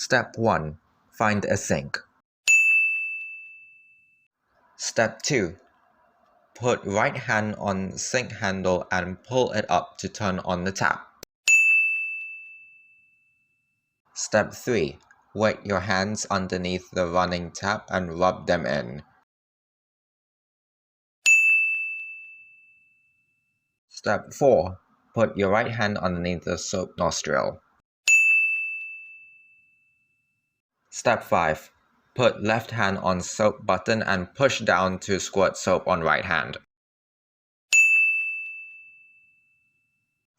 Step 1. Find a sink. Step 2. Put right hand on sink handle and pull it up to turn on the tap. Step 3. Wet your hands underneath the running tap and rub them in. Step 4. Put your right hand underneath the soap nostril. Step 5. Put left hand on soap button and push down to squirt soap on right hand.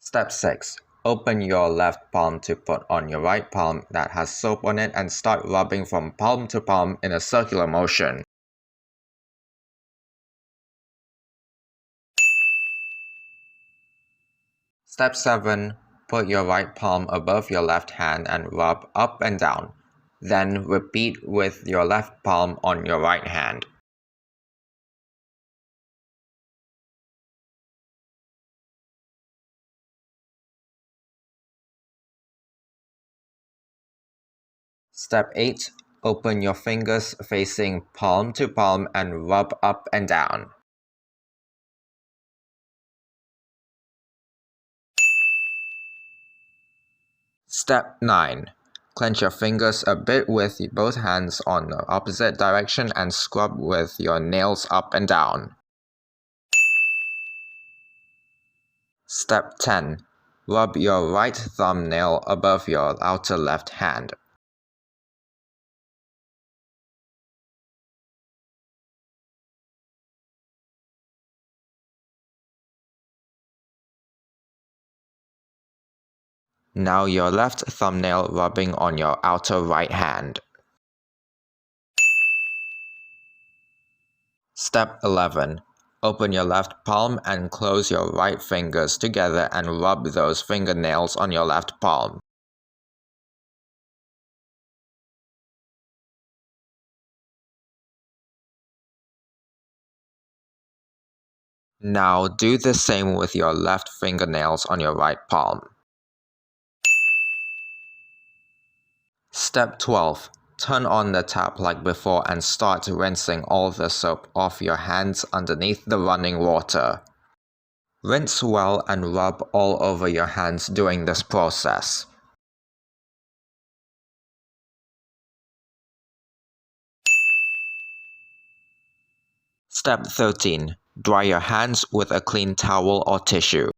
Step 6. Open your left palm to put on your right palm that has soap on it and start rubbing from palm to palm in a circular motion. Step 7. Put your right palm above your left hand and rub up and down. Then repeat with your left palm on your right hand. Step 8. Open your fingers facing palm to palm and rub up and down. Step 9. Clench your fingers a bit with both hands on the opposite direction and scrub with your nails up and down. Step 10. Rub your right thumbnail above your outer left hand. Now your left thumbnail rubbing on your outer right hand. Step 11. Open your left palm and close your right fingers together and rub those fingernails on your left palm. Now do the same with your left fingernails on your right palm. Step 12. Turn on the tap like before and start rinsing all the soap off your hands underneath the running water. Rinse well and rub all over your hands during this process. Step 13. Dry your hands with a clean towel or tissue.